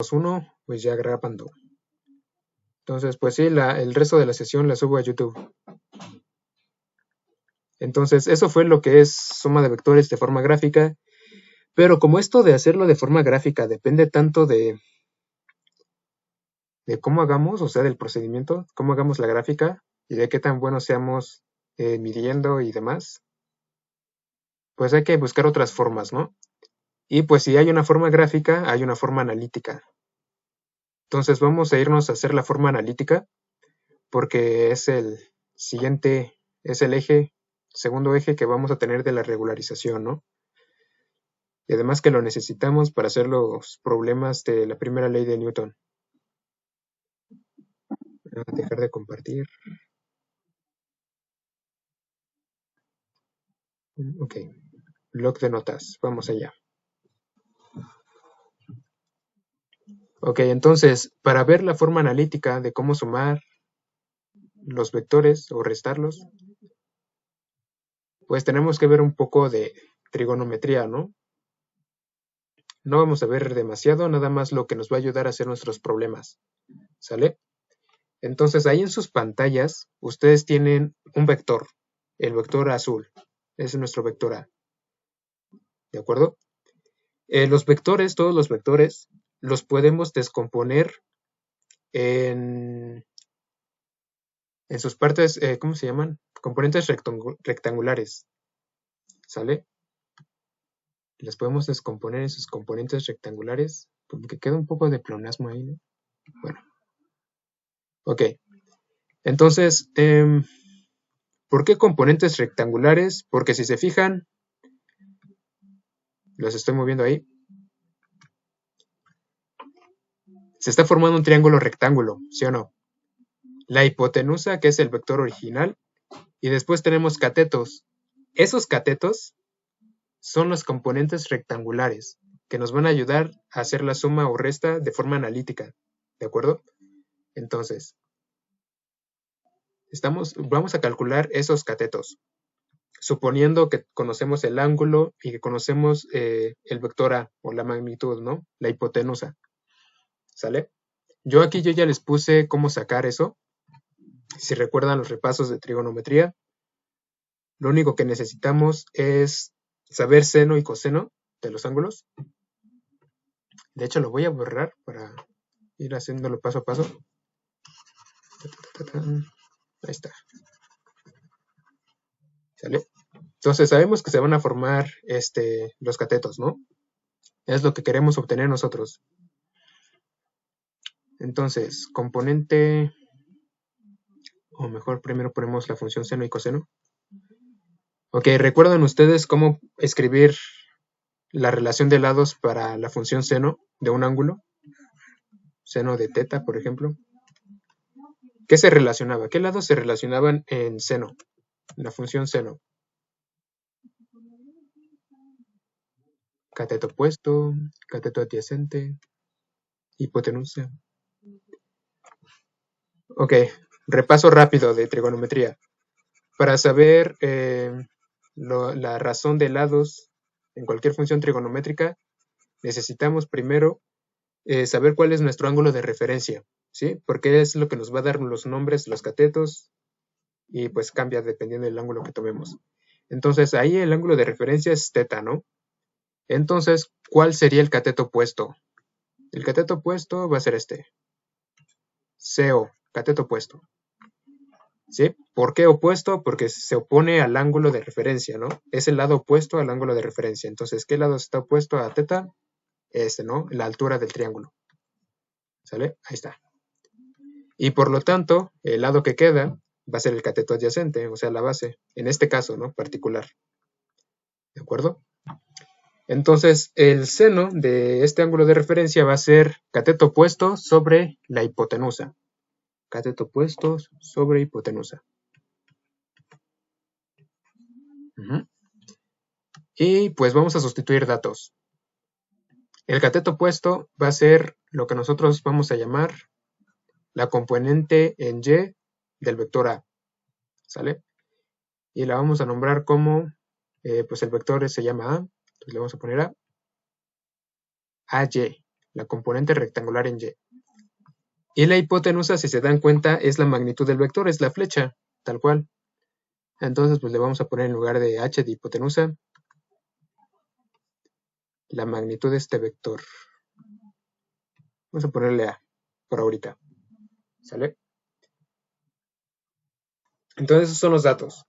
grabamos uno, pues ya grabando. Entonces, pues sí, el resto de la sesión la subo a YouTube. Entonces, eso fue lo que es suma de vectores de forma gráfica. Pero como esto de hacerlo de forma gráfica depende tanto de cómo hagamos, o sea, del procedimiento, cómo hagamos la gráfica y de qué tan buenos seamos midiendo y demás, pues hay que buscar otras formas, ¿no? Y pues si hay una forma gráfica, hay una forma analítica. Entonces vamos a irnos a hacer la forma analítica porque es el siguiente, es el segundo eje que vamos a tener de la regularización, ¿no? Y además que lo necesitamos para hacer los problemas de la primera ley de Newton. Voy a dejar de compartir. Ok, bloc de notas, vamos allá. Ok, entonces, para ver la forma analítica de cómo sumar los vectores o restarlos, pues tenemos que ver un poco de trigonometría, ¿no? No vamos a ver demasiado, nada más lo que nos va a ayudar a hacer nuestros problemas, ¿sale? Entonces, ahí en sus pantallas, ustedes tienen un vector, el vector azul, ese es nuestro vector A, ¿de acuerdo? Los vectores, todos los vectores, los podemos descomponer en sus partes, ¿cómo se llaman? Componentes rectangulares, ¿sale? Las podemos descomponer en sus componentes rectangulares, porque queda un poco de pleonasmo ahí, ¿no? Bueno, ok. Entonces, ¿por qué componentes rectangulares? Porque si se fijan, los estoy moviendo ahí, se está formando un triángulo rectángulo, ¿sí o no? La hipotenusa, que es el vector original, y después tenemos catetos. Esos catetos son los componentes rectangulares que nos van a ayudar a hacer la suma o resta de forma analítica, ¿de acuerdo? Entonces, vamos a calcular esos catetos, suponiendo que conocemos el ángulo y que conocemos el vector A o la magnitud, ¿no? La hipotenusa, ¿sale? Yo ya les puse cómo sacar eso. Si recuerdan los repasos de trigonometría, lo único que necesitamos es saber seno y coseno de los ángulos. De hecho, lo voy a borrar para ir haciéndolo paso a paso. Ahí está. ¿Sale? Entonces sabemos que se van a formar los catetos, ¿no? Es lo que queremos obtener nosotros. Entonces, componente, o mejor primero ponemos la función seno y coseno. Ok, ¿recuerdan ustedes cómo escribir la relación de lados para la función seno de un ángulo? Seno de teta, por ejemplo. ¿Qué se relacionaba? ¿Qué lados se relacionaban en seno? En la función seno. Cateto opuesto, cateto adyacente, hipotenusa. Ok, repaso rápido de trigonometría. Para saber la razón de lados en cualquier función trigonométrica, necesitamos primero saber cuál es nuestro ángulo de referencia, ¿sí? Porque es lo que nos va a dar los nombres, los catetos, y pues cambia dependiendo del ángulo que tomemos. Entonces, ahí el ángulo de referencia es teta, ¿no? Entonces, ¿cuál sería el cateto opuesto? El cateto opuesto va a ser este. CO, cateto opuesto. ¿Sí? ¿Por qué opuesto? Porque se opone al ángulo de referencia, ¿no? Es el lado opuesto al ángulo de referencia. Entonces, ¿qué lado está opuesto a teta? ¿No? La altura del triángulo. ¿Sale? Ahí está. Y por lo tanto, el lado que queda va a ser el cateto adyacente, o sea, la base. En este caso, ¿no? Particular. ¿De acuerdo? Entonces, el seno de este ángulo de referencia va a ser cateto opuesto sobre la hipotenusa. Cateto opuesto sobre hipotenusa. Y pues vamos a sustituir datos. El cateto opuesto va a ser lo que nosotros vamos a llamar la componente en Y del vector A. ¿Sale? Y la vamos a nombrar como, pues el vector se llama A. Entonces le vamos a poner AY, la componente rectangular en Y. Y la hipotenusa, si se dan cuenta, es la magnitud del vector, es la flecha, tal cual. Entonces, pues le vamos a poner en lugar de h de hipotenusa, la magnitud de este vector. Vamos a ponerle A, por ahorita. ¿Sale? Entonces, esos son los datos.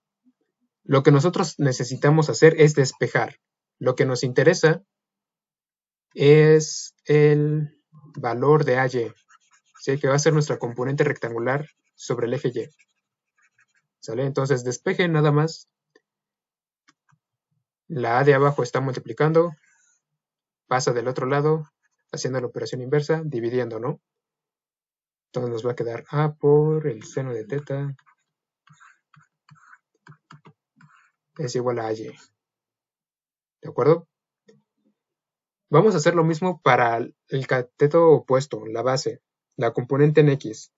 Lo que nosotros necesitamos hacer es despejar. Lo que nos interesa es el valor de AY, ¿sí? Que va a ser nuestra componente rectangular sobre el eje Y. ¿Sale? Entonces, despeje nada más. La A de abajo está multiplicando, pasa del otro lado, haciendo la operación inversa, dividiendo, ¿no? Entonces nos va a quedar A por el seno de teta es igual a AY. ¿De acuerdo? Vamos a hacer lo mismo para el cateto opuesto, la base, la componente en X,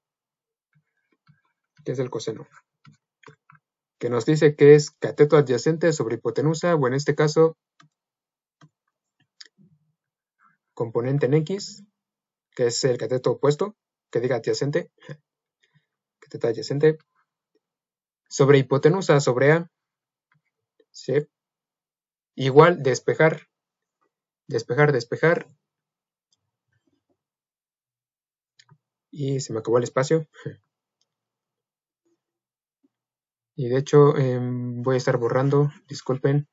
que es el coseno, que nos dice que es cateto adyacente sobre hipotenusa, o en este caso, componente en X, que es el cateto opuesto, que diga adyacente, cateto adyacente, sobre hipotenusa, sobre A, ¿sí? Igual, despejar, despejar, despejar, y se me acabó el espacio. Y de hecho, voy a estar borrando, disculpen.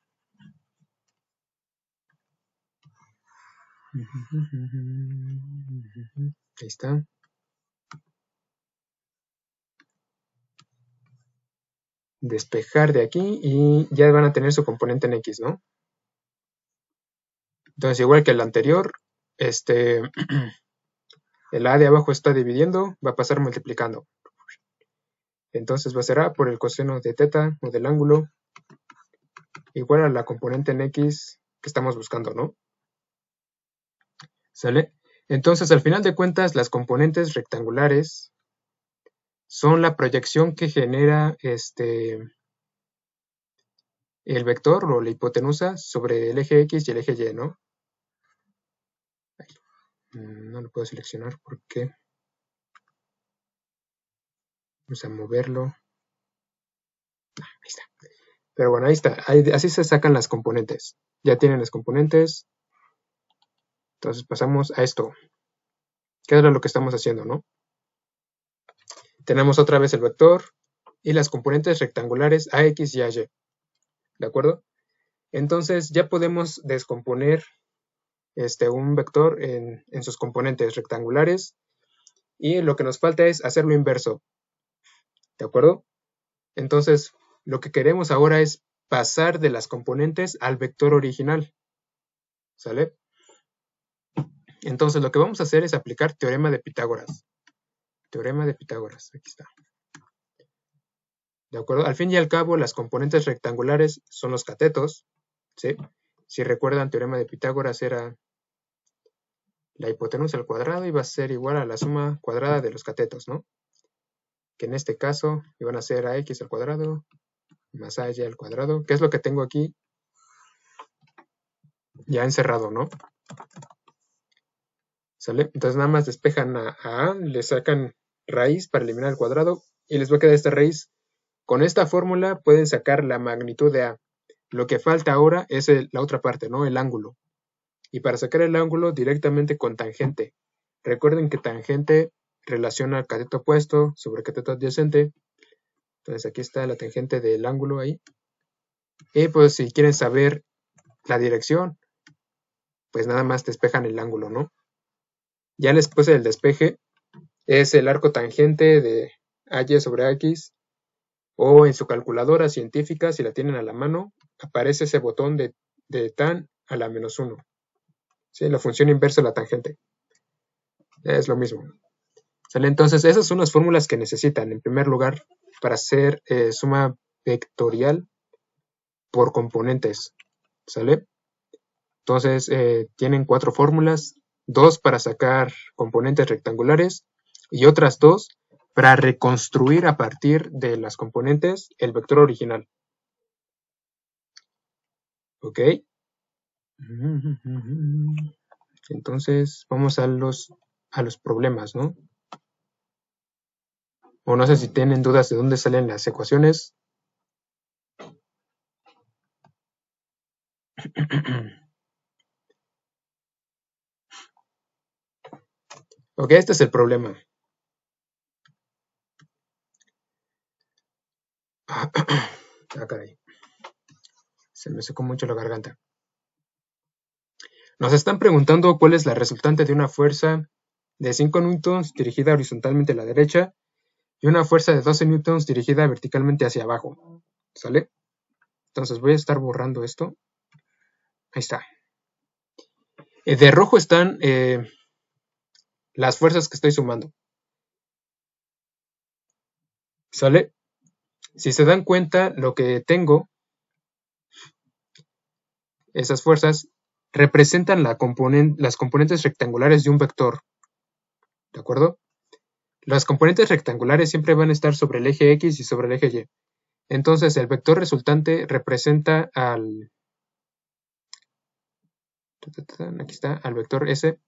Ahí está. Despejar de aquí y ya van a tener su componente en X, ¿no? Entonces, igual que el anterior, el A de abajo está dividiendo, va a pasar multiplicando. Entonces va a ser A por el coseno de teta o del ángulo igual a la componente en X que estamos buscando, ¿no? ¿Sale? Entonces, al final de cuentas, las componentes rectangulares son la proyección que genera el vector o la hipotenusa sobre el eje X y el eje Y, ¿no? No lo puedo seleccionar porque vamos a moverlo. Ahí está. Pero bueno, ahí está. Así se sacan las componentes. Ya tienen las componentes. Entonces pasamos a esto. ¿Qué era lo que estamos haciendo, no? Tenemos otra vez el vector y las componentes rectangulares AX y AY. ¿De acuerdo? Entonces ya podemos descomponer un vector en sus componentes rectangulares y lo que nos falta es hacer lo inverso. ¿De acuerdo? Entonces, lo que queremos ahora es pasar de las componentes al vector original. ¿Sale? Entonces, lo que vamos a hacer es aplicar teorema de Pitágoras. Teorema de Pitágoras, aquí está. ¿De acuerdo? Al fin y al cabo, las componentes rectangulares son los catetos, ¿sí? Si recuerdan, teorema de Pitágoras era la hipotenusa al cuadrado iba a ser igual a la suma cuadrada de los catetos, ¿no? Que en este caso iban a ser ax al cuadrado más ay al cuadrado, que es lo que tengo aquí ya encerrado, ¿no? ¿Sale? Entonces nada más despejan a le sacan raíz para eliminar el cuadrado y les va a quedar esta raíz. Con esta fórmula pueden sacar la magnitud de A. Lo que falta ahora es la otra parte, ¿no? El ángulo. Y para sacar el ángulo directamente con tangente. Recuerden que tangente relaciona al cateto opuesto sobre cateto adyacente. Entonces aquí está la tangente del ángulo ahí. Y pues si quieren saber la dirección, pues nada más despejan el ángulo, ¿no? Ya después del despeje es el arco tangente de AY sobre AX, o en su calculadora científica, si la tienen a la mano, aparece ese botón de tan a la menos 1. ¿Sí? La función inversa de la tangente. Es lo mismo. ¿Sale? Entonces, esas son las fórmulas que necesitan, en primer lugar, para hacer suma vectorial por componentes. ¿Sale? Entonces, tienen 4 fórmulas, 2 para sacar componentes rectangulares y otras 2 para reconstruir a partir de las componentes el vector original. ¿Ok? Entonces, vamos a los problemas, ¿no? O no sé si tienen dudas de dónde salen las ecuaciones. Ok, este es el problema. Ah, caray. Se me secó mucho la garganta. Nos están preguntando cuál es la resultante de una fuerza de 5 newtons dirigida horizontalmente a la derecha y una fuerza de 12 newtons dirigida verticalmente hacia abajo. ¿Sale? Entonces voy a estar borrando esto. Ahí está. De rojo están las fuerzas que estoy sumando. ¿Sale? Si se dan cuenta, lo que tengo, esas fuerzas, representan las componentes rectangulares de un vector. ¿De acuerdo? Las componentes rectangulares siempre van a estar sobre el eje X y sobre el eje Y. Entonces, el vector resultante representa al... Aquí está, al vector S.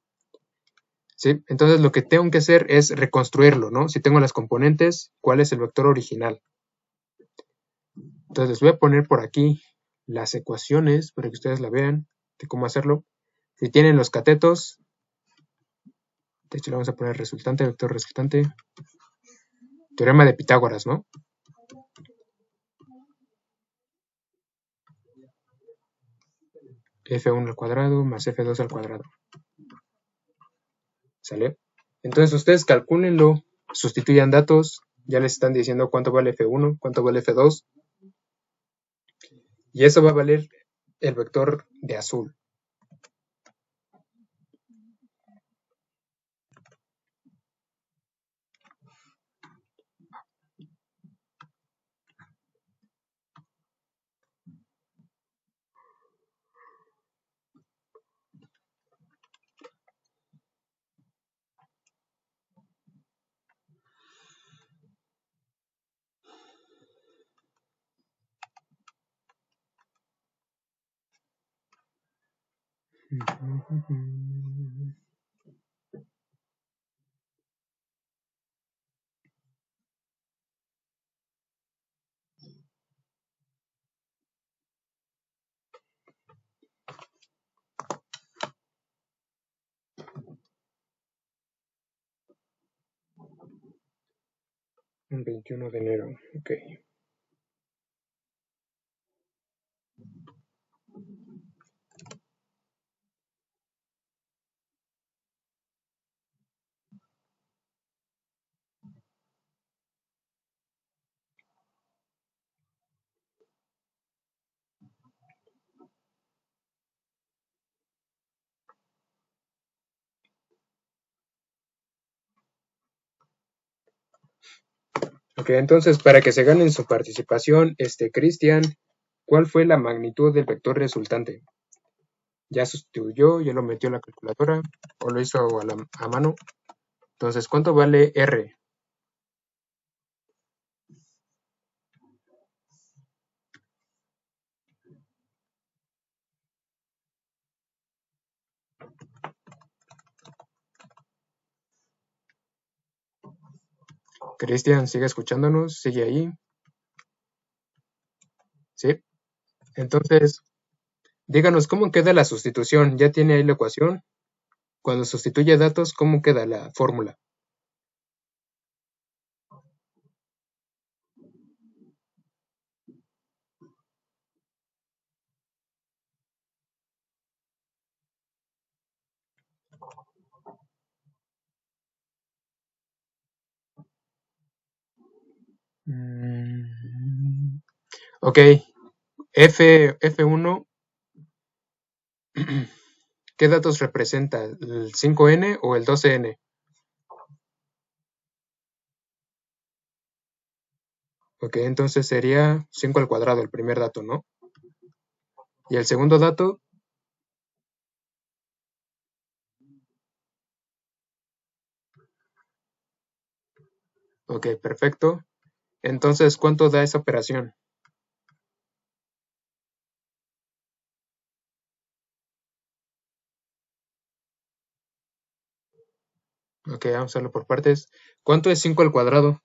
¿Sí? Entonces, lo que tengo que hacer es reconstruirlo, ¿no? Si tengo las componentes, ¿cuál es el vector original? Entonces, les voy a poner por aquí las ecuaciones para que ustedes la vean de cómo hacerlo. Si tienen los catetos, de hecho le vamos a poner resultante, vector resultante. Teorema de Pitágoras, ¿no? F1 al cuadrado más F2 al cuadrado. ¿Sale? Entonces ustedes calcúlenlo, sustituyan datos, ya les están diciendo cuánto vale F1, cuánto vale F2. Y eso va a valer el vector de azul. El 21 de enero, ok. Ok, entonces para que se ganen su participación, Cristian, ¿cuál fue la magnitud del vector resultante? Ya sustituyó, ya lo metió en la calculadora o lo hizo a mano. Entonces, ¿cuánto vale R? Cristian, ¿sigue escuchándonos? ¿Sigue ahí? ¿Sí? Entonces, díganos, ¿cómo queda la sustitución? ¿Ya tiene ahí la ecuación? Cuando sustituye datos, ¿cómo queda la fórmula? Ok, F1, ¿qué datos representa? ¿El 5N o el 12N? Ok, entonces sería 5 al cuadrado el primer dato, ¿no? Y el segundo dato, ok, perfecto. Entonces, ¿cuánto da esa operación? Ok, vamos a hacerlo por partes. ¿Cuánto es 5 al cuadrado?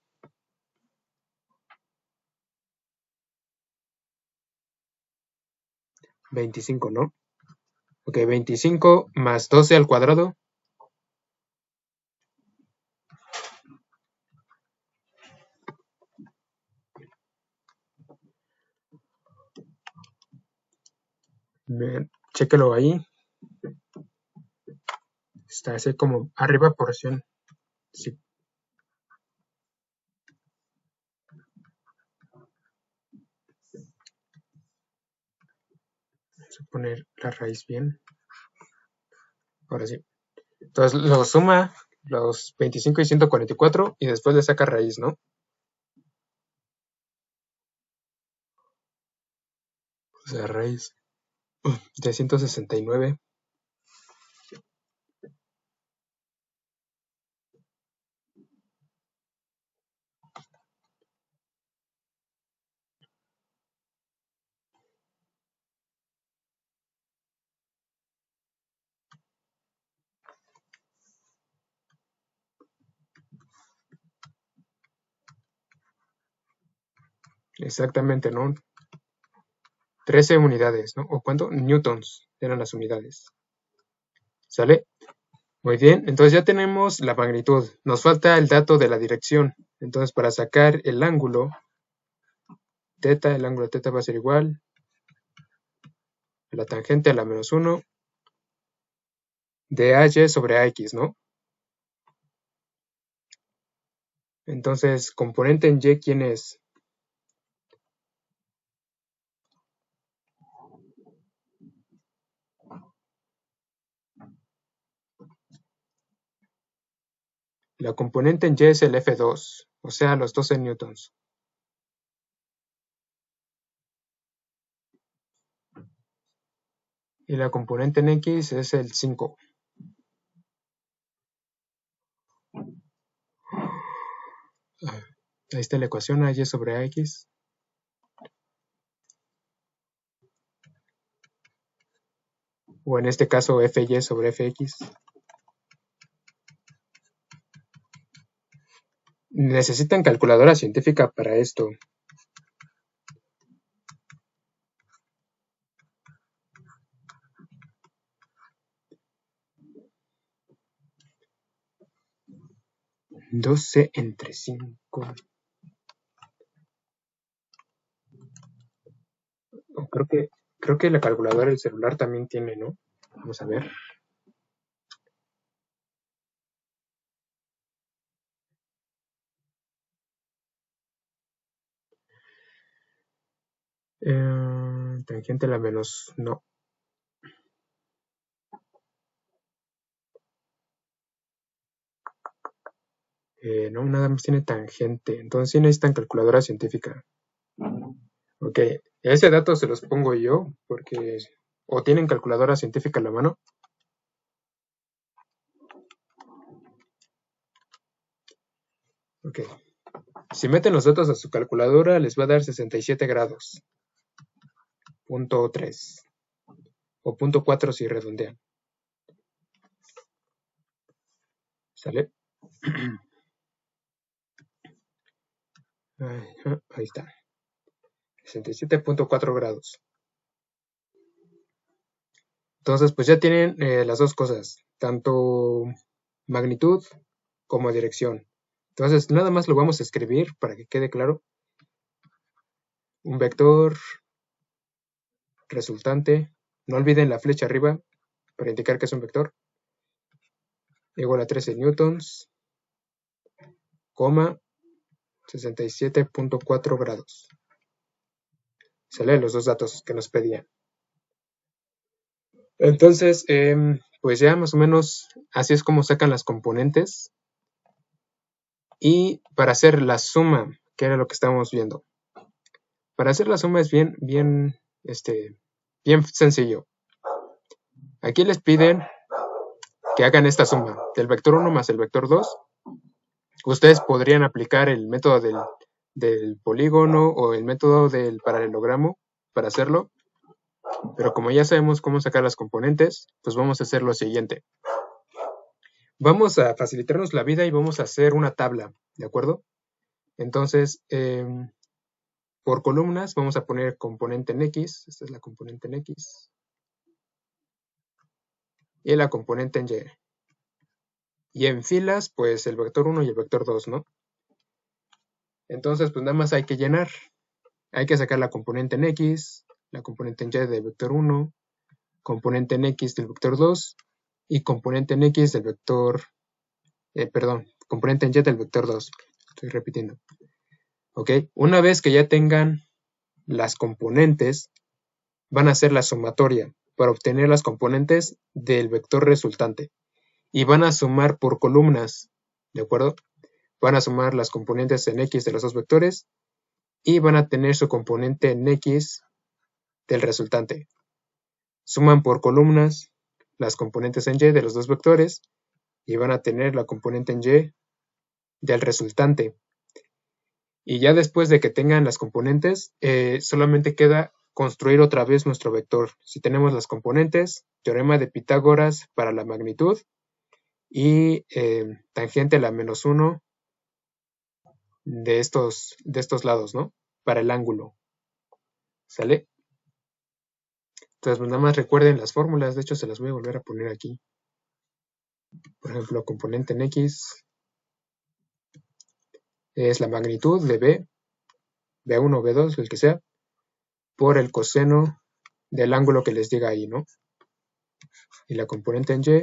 25, ¿no? Ok, 25 más 12 al cuadrado. Bien, chéquelo ahí. Está así como arriba porción. Sí, vamos a poner la raíz bien. Ahora sí. Entonces lo suma los 25 y 144 y después le saca raíz, ¿no? O sea, raíz de 169. Exactamente, ¿no? 13 unidades, ¿no? ¿O cuánto? Newtons eran las unidades. ¿Sale? Muy bien, entonces ya tenemos la magnitud. Nos falta el dato de la dirección. Entonces, para sacar el ángulo teta, el ángulo teta va a ser igual a la tangente a la menos 1 de AY sobre AX, ¿no? Entonces, componente en Y, ¿quién es? La componente en Y es el F2, o sea, los 12 newtons. Y la componente en X es el 5. Ahí está la ecuación AY sobre AX. O en este caso FY sobre FX. Necesitan calculadora científica para esto. ¿12 entre 5? Creo que la calculadora del celular también tiene, ¿no? Vamos a ver. Tangente a la menos, no. No, nada más tiene tangente. Entonces sí necesitan calculadora científica. Ok, ese dato se los pongo yo porque o tienen calculadora científica a la mano. Ok, si meten los datos a su calculadora les va a dar 67 grados. Punto 3 o punto 4 si redondean. ¿Sale? Ahí está. 67.4 grados. Entonces, pues ya tienen las dos cosas, tanto magnitud como dirección. Entonces, nada más lo vamos a escribir para que quede claro. Un vector resultante, no olviden la flecha arriba para indicar que es un vector, igual a 13 newtons, coma, 67.4 grados. Sale los dos datos que nos pedían. Entonces, pues ya más o menos así es como sacan las componentes. Y para hacer la suma, que era lo que estábamos viendo. Para hacer la suma es bien sencillo. Aquí les piden que hagan esta suma del vector 1 más el vector 2. Ustedes podrían aplicar el método del polígono o el método del paralelogramo para hacerlo, pero como ya sabemos cómo sacar las componentes, pues vamos a hacer lo siguiente. Vamos a facilitarnos la vida y vamos a hacer una tabla, ¿de acuerdo? Entonces, por columnas vamos a poner componente en X, esta es la componente en X, y la componente en Y. Y en filas, pues el vector 1 y el vector 2, ¿no? Entonces, pues nada más hay que llenar. Hay que sacar la componente en X, la componente en Y del vector 1, componente en X del vector 2 y componente en X del vector, componente en Y del vector 2. Estoy repitiendo. Ok, una vez que ya tengan las componentes, van a hacer la sumatoria para obtener las componentes del vector resultante. Y van a sumar por columnas, ¿de acuerdo? Van a sumar las componentes en X de los dos vectores y van a tener su componente en X del resultante. Suman por columnas las componentes en Y de los dos vectores y van a tener la componente en Y del resultante. Y ya después de que tengan las componentes, solamente queda construir otra vez nuestro vector. Si tenemos las componentes, teorema de Pitágoras para la magnitud y tangente a la menos 1 de estos lados, ¿no? Para el ángulo. ¿Sale? Entonces, pues nada más recuerden las fórmulas. De hecho, se las voy a volver a poner aquí. Por ejemplo, componente en X es la magnitud de B, B1, B2, el que sea, por el coseno del ángulo que les diga ahí, ¿no? Y la componente en Y,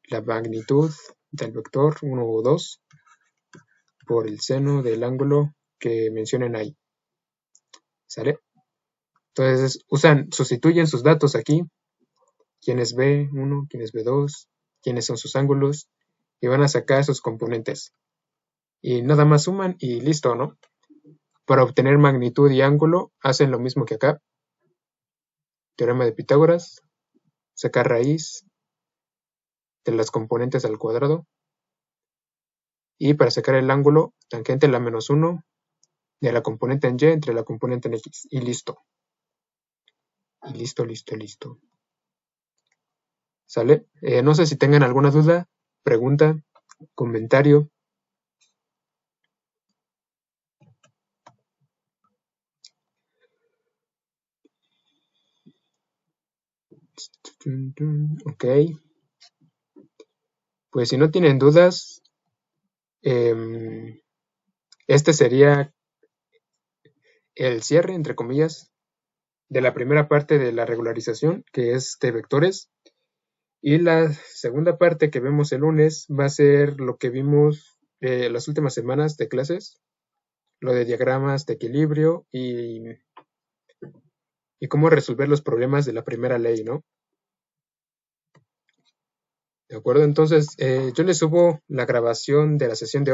la magnitud del vector 1 o 2 por el seno del ángulo que mencionen ahí. ¿Sale? Entonces sustituyen sus datos aquí, quién es B1, quién es B2, quiénes son sus ángulos, y van a sacar sus componentes. Y nada más suman y listo, ¿no? Para obtener magnitud y ángulo, hacen lo mismo que acá. Teorema de Pitágoras, sacar raíz de las componentes al cuadrado. Y para sacar el ángulo, tangente a la menos 1 de la componente en Y entre la componente en X. Y listo. Y listo, listo, listo. ¿Sale? No sé si tengan alguna duda, pregunta, comentario. Ok. Pues si no tienen dudas, este sería el cierre, entre comillas, de la primera parte de la regularización, que es de vectores. Y la segunda parte que vemos el lunes va a ser lo que vimos las últimas semanas de clases, lo de diagramas de equilibrio y cómo resolver los problemas de la primera ley, ¿no? ¿De acuerdo? Entonces, yo les subo la grabación de la sesión de hoy.